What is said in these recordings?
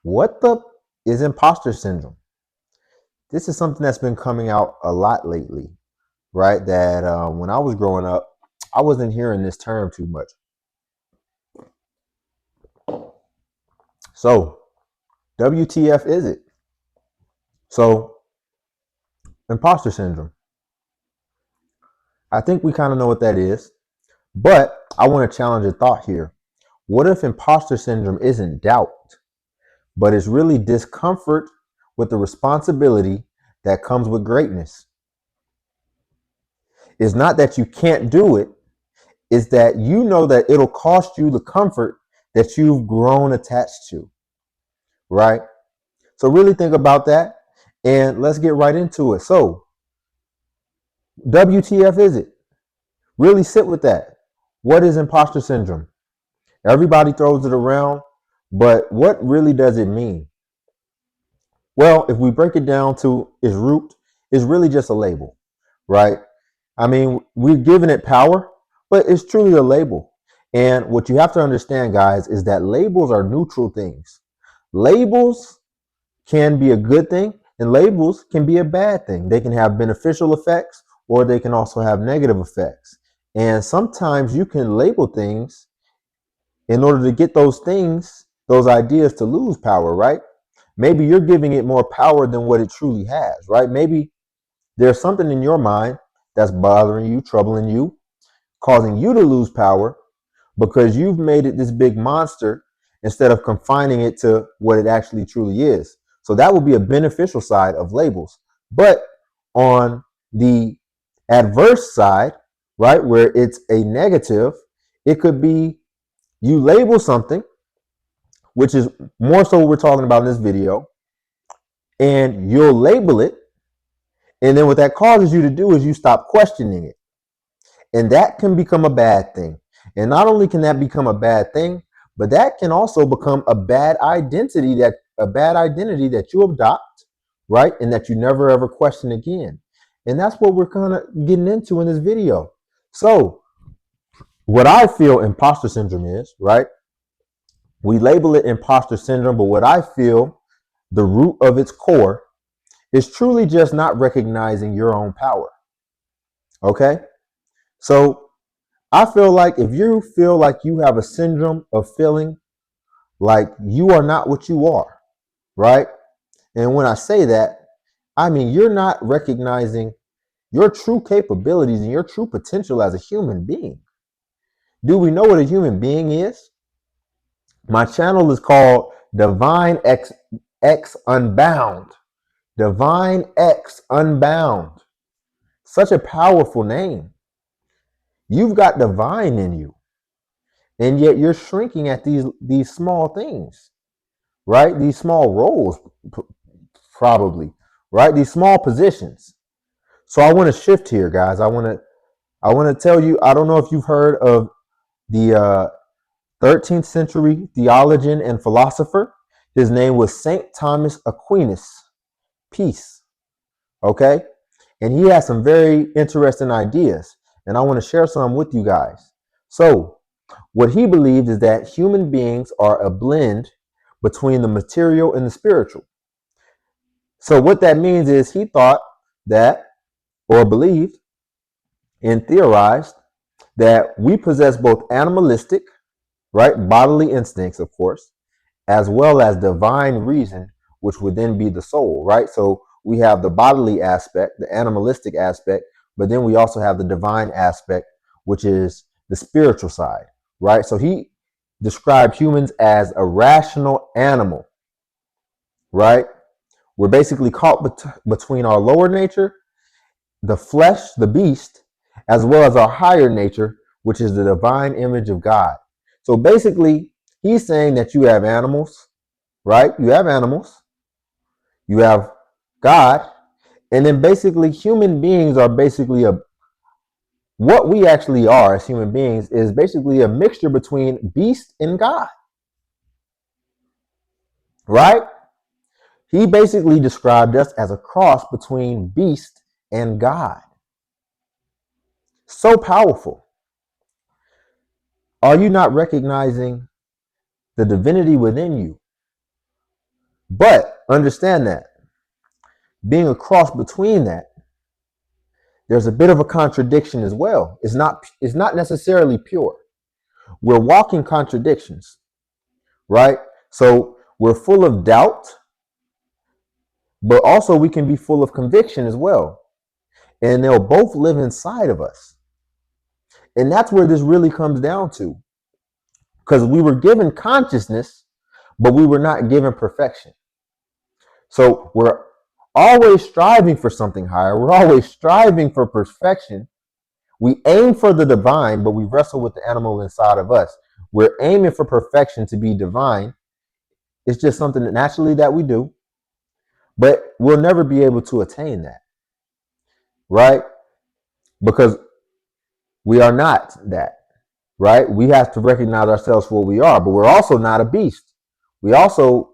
What the is imposter syndrome? This is something that's been coming out a lot lately, right? That when I was growing up, I wasn't hearing this term too much. So, WTF is it? So, imposter syndrome. I think we kind of know what that is, but I want to challenge a thought here. What if imposter syndrome isn't doubt, but it's really discomfort with the responsibility that comes with greatness? It's not that you can't do it, it's that you know that it'll cost you the comfort that you've grown attached to, right? So really think about that and let's get right into it. So, WTF is it? Really sit with that. What is imposter syndrome? Everybody throws it around, but what really does it mean? Well, if we break it down to its root, it's really just a label, right? I mean, we're giving it power, but it's truly a label. And what you have to understand, guys, is that labels are neutral things. Labels can be a good thing, and labels can be a bad thing. They can have beneficial effects, or they can also have negative effects. And sometimes you can label things in order to get those things, those ideas to lose power, right? Maybe you're giving it more power than what it truly has, right? Maybe there's something in your mind that's bothering you, troubling you, causing you to lose power because you've made it this big monster instead of confining it to what it actually truly is. So that would be a beneficial side of labels. But on the adverse side, right, where it's a negative, it could be you label something, which is more so what we're talking about in this video, and you'll label it. And then what that causes you to do is you stop questioning it. And that can become a bad thing. And not only can that become a bad thing, but that can also become a bad identity that you adopt, right? And that you never ever question again. And that's what we're kind of getting into in this video. So, what I feel imposter syndrome is, right? We label it imposter syndrome, but what I feel the root of its core is truly just not recognizing your own power. Okay? So I feel like if you feel like you have a syndrome of feeling like you are not what you are, right? And when I say that, I mean you're not recognizing your true capabilities and your true potential as a human being. Do we know what a human being is? My channel is called divineXunbound. divineXunbound. Such a powerful name. You've got divine in you, and yet you're shrinking at these small things, right? These small roles, probably, right? These small positions. So I want to shift here, guys. I want to tell you. I don't know if you've heard of the 13th century theologian and philosopher. His name was Saint Thomas Aquinas. Peace. Okay, and he has some very interesting ideas, and I want to share some with you guys. So, what he believed is that human beings are a blend between the material and the spiritual. So, what that means is he thought that, or believed and theorized, that we possess both animalistic, right, bodily instincts, of course, as well as divine reason, which would then be the soul, right? So, we have the bodily aspect, the animalistic aspect, but then we also have the divine aspect, which is the spiritual side, right? So he described humans as a rational animal, right? We're basically caught between our lower nature, the flesh, the beast, as well as our higher nature, which is the divine image of God. So basically, he's saying that you have animals, right? You have animals, you have God, and then basically human beings are basically what we actually are as human beings is basically a mixture between beast and God, right? He basically described us as a cross between beast and God. So powerful. Are you not recognizing the divinity within you? But understand that being a cross between that, there's a bit of a contradiction as well. It's not necessarily pure. We're walking contradictions, right? So we're full of doubt, but also we can be full of conviction as well. And they'll both live inside of us. And that's where this really comes down to. Because we were given consciousness, but we were not given perfection. So we're always striving for something higher. We're always striving for perfection. We aim for the divine, but we wrestle with the animal inside of us. We're aiming for perfection to be divine. It's just something that naturally that we do, but we'll never be able to attain that, right? Because we are not that, right? We have to recognize ourselves for what we are, but we're also not a beast. We also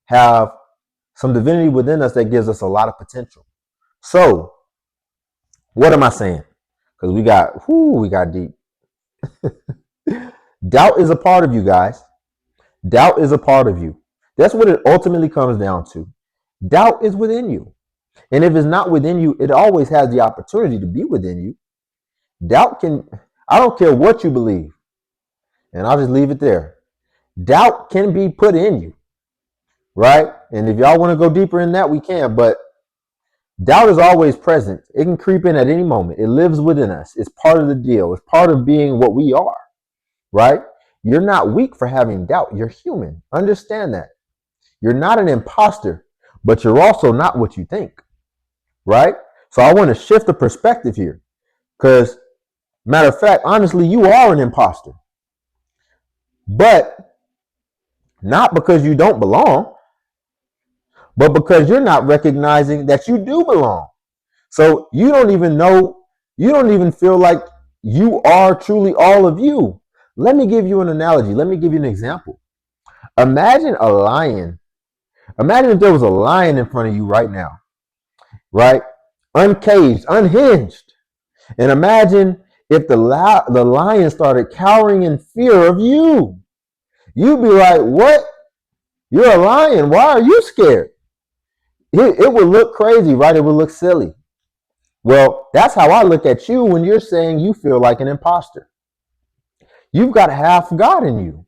have some divinity within us that gives us a lot of potential. So, what am I saying? Because we got deep. Doubt is a part of you guys. Doubt is a part of you. That's what it ultimately comes down to. Doubt is within you. And if it's not within you, it always has the opportunity to be within you. Doubt can, I don't care what you believe, and I'll just leave it there. Doubt can be put in you, right? And if y'all want to go deeper in that, we can, but doubt is always present. It can creep in at any moment. It lives within us. It's part of the deal. It's part of being what we are, right? You're not weak for having doubt. You're human. Understand that. You're not an imposter, but you're also not what you think, right? So I want to shift the perspective here because, matter of fact, honestly, you are an imposter, but not because you don't belong, but because you're not recognizing that you do belong. So you don't even feel like you are truly all of you. Let me give you an analogy. Let me give you an example. Imagine a lion. Imagine if there was a lion in front of you right now, right? Uncaged, unhinged. And imagine if the lion started cowering in fear of you. You'd be like, what? You're a lion. Why are you scared? It would look crazy, right? It would look silly. Well, that's how I look at you when you're saying you feel like an imposter. You've got half God in you,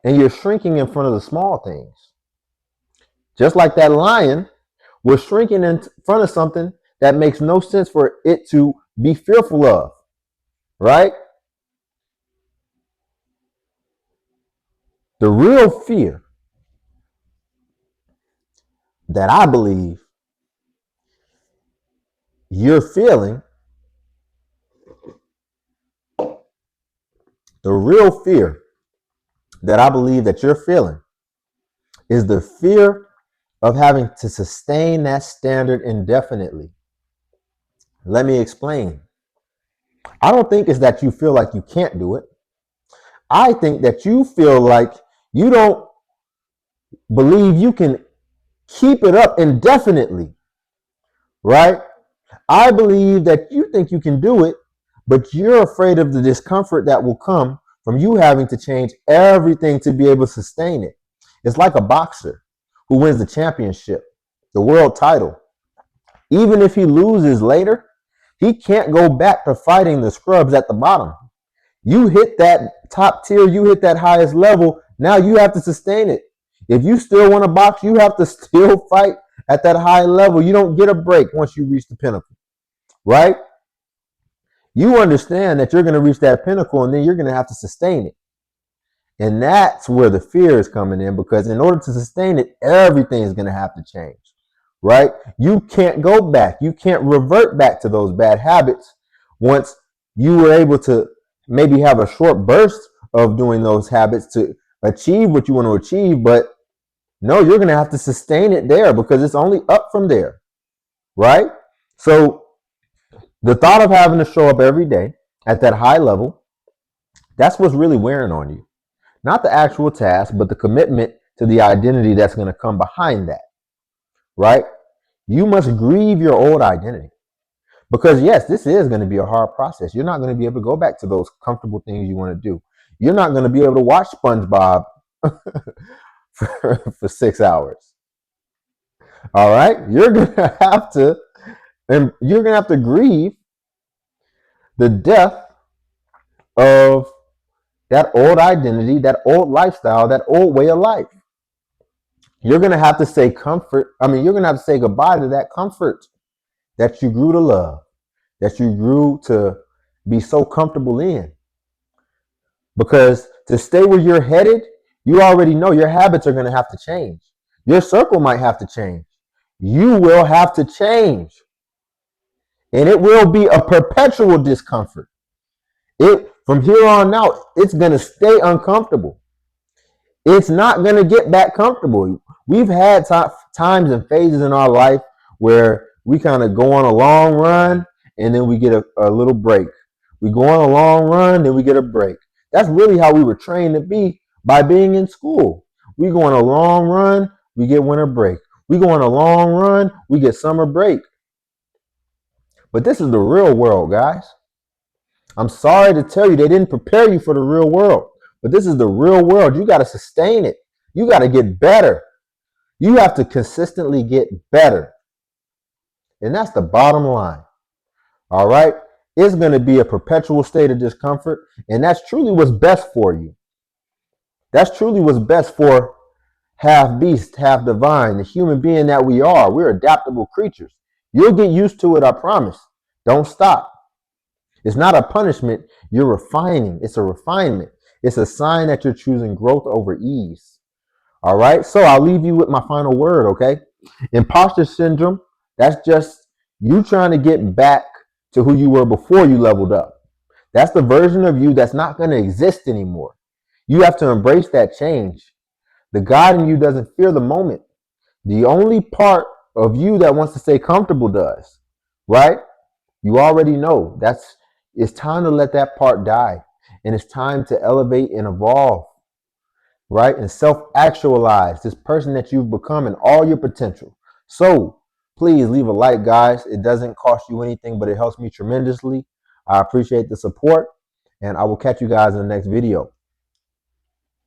and you're shrinking in front of the small things. Just like that lion was shrinking in front of something that makes no sense for it to be fearful of, right? The real fear that I believe you're feeling, the real fear that I believe that you're feeling is the fear of having to sustain that standard indefinitely. Let me explain. I don't think it's that you feel like you can't do it. I think that you feel like you don't believe you can keep it up indefinitely, right? I believe that you think you can do it, but you're afraid of the discomfort that will come from you having to change everything to be able to sustain it. It's like a boxer who wins the championship, the world title. Even if he loses later, he can't go back to fighting the scrubs at the bottom. You hit that top tier, you hit that highest level, now you have to sustain it. If you still want to box, you have to still fight at that high level. You don't get a break once you reach the pinnacle, right? You understand that you're going to reach that pinnacle and then you're going to have to sustain it. And that's where the fear is coming in, because in order to sustain it, everything is going to have to change, right? You can't go back. You can't revert back to those bad habits once you were able to maybe have a short burst of doing those habits to achieve what you want to achieve. But no, you're going to have to sustain it there because it's only up from there, right? So the thought of having to show up every day at that high level, that's what's really wearing on you. Not the actual task, but the commitment to the identity that's going to come behind that, right? You must grieve your old identity. Because yes, this is going to be a hard process. You're not going to be able to go back to those comfortable things you want to do. You're not going to be able to watch SpongeBob for 6 hours. All right, you're gonna have to grieve the death of that old identity, that old lifestyle, that old way of life. You're gonna have to say comfort. I mean, you're gonna have to say goodbye to that comfort that you grew to love, that you grew to be so comfortable in. Because to stay where you're headed, you already know your habits are gonna have to change. Your circle might have to change. You will have to change. And it will be a perpetual discomfort. It from here on out, it's gonna stay uncomfortable. It's not going to get back comfortable. We've had times and phases in our life where we kind of go on a long run and then we get a little break. We go on a long run, then we get a break. That's really how we were trained to be by being in school. We go on a long run, we get winter break. We go on a long run, we get summer break. But this is the real world, guys. I'm sorry to tell you, they didn't prepare you for the real world. But this is the real world. You got to sustain it. You got to get better. You have to consistently get better. And that's the bottom line. All right? It's going to be a perpetual state of discomfort. And that's truly what's best for you. That's truly what's best for half beast, half divine, the human being that we are. We're adaptable creatures. You'll get used to it, I promise. Don't stop. It's not a punishment. You're refining. It's a refinement. It's a sign that you're choosing growth over ease. All right. So I'll leave you with my final word. Okay. Imposter syndrome. That's just you trying to get back to who you were before you leveled up. That's the version of you that's not going to exist anymore. You have to embrace that change. The God in you doesn't fear the moment. The only part of you that wants to stay comfortable does. Right. You already know it's time to let that part die. And it's time to elevate and evolve, right? And self-actualize this person that you've become and all your potential. So please leave a like, guys. It doesn't cost you anything, but it helps me tremendously. I appreciate the support, and I will catch you guys in the next video.